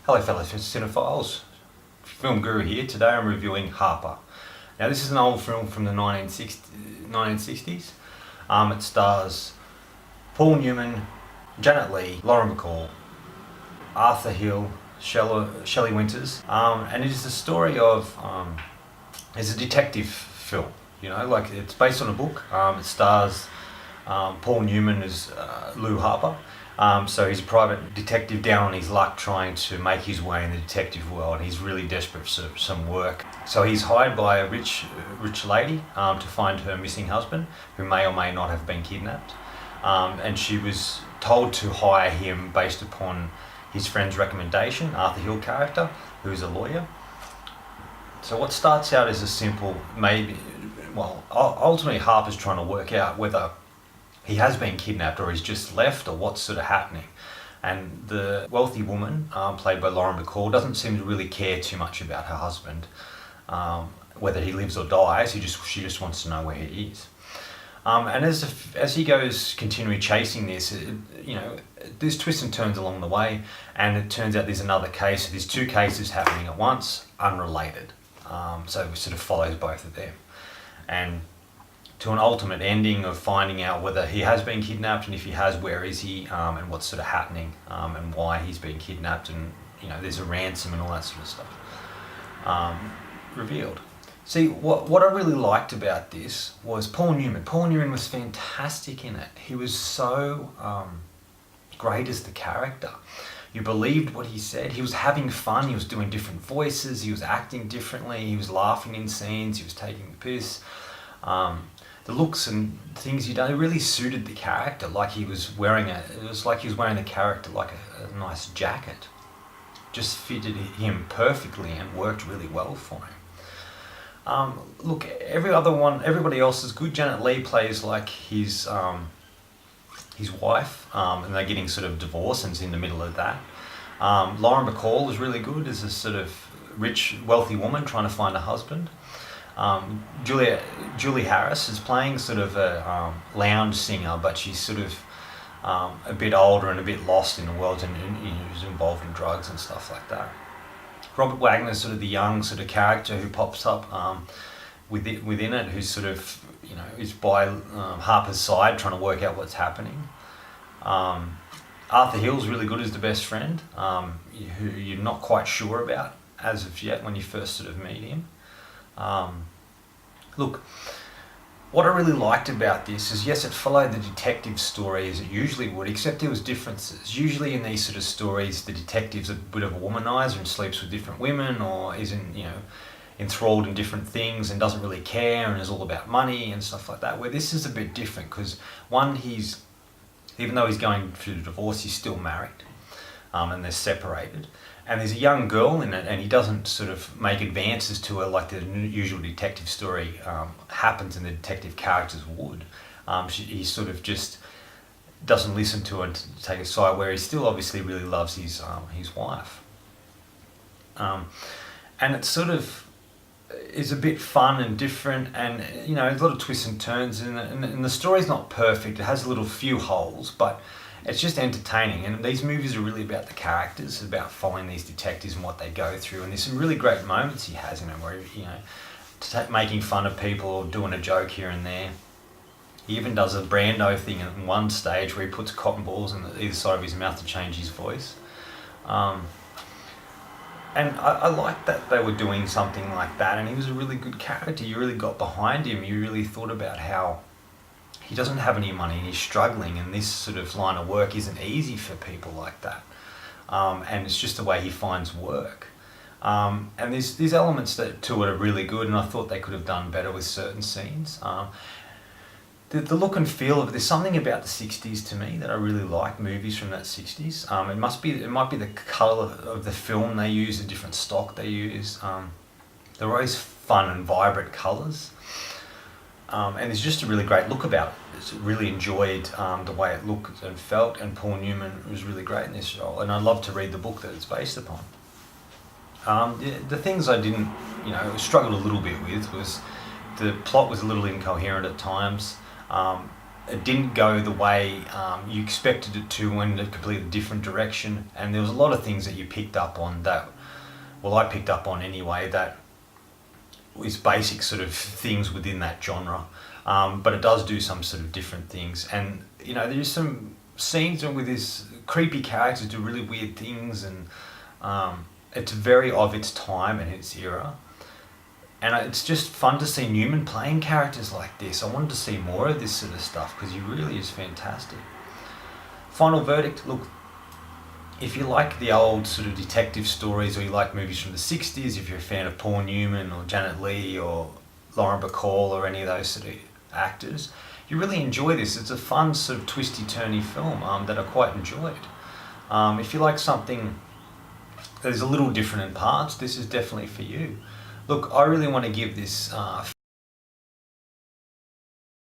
Hello fellow cinephiles, Film Guru here. Today I'm reviewing Harper. Now this is an old film from the 1960s. It stars Paul Newman, Janet Leigh, Lauren Bacall, Arthur Hill, Shelley Winters, and it is the story of, it's a detective film, like it's based on a book. It stars Paul Newman as Lew Harper. So he's a private detective down on his luck trying to make his way in the detective world. He's really desperate for some work. So he's hired by a rich lady to find her missing husband, who may or may not have been kidnapped. And she was told to hire him based upon his friend's recommendation, Arthur Hill character, who is a lawyer. So what starts out as a simple, ultimately Harper's trying to work out whether he has been kidnapped or he's just left or what's sort of happening. And the wealthy woman, played by Lauren Bacall, doesn't seem to really care too much about her husband, whether he lives or dies. She just wants to know where he is. And as he goes continually chasing this, there's twists and turns along the way, and it turns out there's another case. There's two cases happening at once, unrelated. So it sort of follows both of them, and to an ultimate ending of finding out whether he has been kidnapped, and if he has, where is he, and what's sort of happening, and why he's been kidnapped, and there's a ransom and all that sort of stuff revealed. See, what I really liked about this was Paul Newman. Paul Newman was fantastic in it. He was so great as the character. You believed what he said. He was having fun. He was doing different voices. He was acting differently. He was laughing in scenes. He was taking the piss. The looks and things he'd done, it really suited the character. It was like he was wearing the character like a nice jacket. Just fitted him perfectly and worked really well for him. Look, everybody else is good. Janet Leigh plays like his wife, and they're getting sort of divorced and is in the middle of that. Lauren Bacall is really good as a sort of rich, wealthy woman trying to find a husband. Julie Harris is playing sort of a lounge singer, but she's sort of a bit older and a bit lost in the world, and is involved in drugs and stuff like that. Robert Wagner's sort of the young sort of character who pops up within it, who's sort of is by Harper's side trying to work out what's happening. Arthur Hill's really good as the best friend, who you're not quite sure about as of yet when you first sort of meet him. Look, what I really liked about this is, yes, it followed the detective story as it usually would, except there was differences. Usually in these sort of stories, the detective's a bit of a womanizer and sleeps with different women, or isn't, enthralled in different things and doesn't really care and is all about money and stuff like that. Where this is a bit different, because one, even though he's going through the divorce, he's still married, and they're separated. And there's a young girl in it, and he doesn't sort of make advances to her like the usual detective story happens and the detective characters would. He sort of just doesn't listen to her to take a side, where he still obviously really loves his wife. And it sort of is a bit fun and different, and a lot of twists and turns, and the story's not perfect. It has a few holes, but it's just entertaining. And these movies are really about the characters, about following these detectives and what they go through. And there's some really great moments he has in it, where making fun of people or doing a joke here and there. He even does a Brando thing in one stage where he puts cotton balls on either side of his mouth to change his voice. And I liked that they were doing something like that, and he was a really good character. You really got behind him. You really thought about how he doesn't have any money and he's struggling, and this sort of line of work isn't easy for people like that. And it's just the way he finds work. And there's elements to it are really good, and I thought they could have done better with certain scenes. The look and feel of it, there's something about the 60s to me that I really like, movies from that 60s. It might be the colour of the film they use, the different stock they use. They're always fun and vibrant colours. And there's just a really great look about it. I really enjoyed the way it looked and felt, and Paul Newman was really great in this role, and I love to read the book that it's based upon. The things I didn't, struggled a little bit with was the plot was a little incoherent at times. it didn't go the way you expected it to, went in a completely different direction, and there was a lot of things that you picked up on that, well, I picked up on anyway, that is basic sort of things within that genre, but it does do some sort of different things. And there's some scenes with this creepy characters do really weird things, and it's very of its time and its era. And it's just fun to see Newman playing characters like this. I wanted to see more of this sort of stuff because he really is fantastic. Final verdict, look, if you like the old sort of detective stories, or you like movies from the 60s, if you're a fan of Paul Newman or Janet Leigh or Lauren Bacall or any of those sort of actors, you really enjoy this. It's a fun sort of twisty-turny film that I quite enjoyed. If you like something that is a little different in parts, this is definitely for you. Look, I really want to give this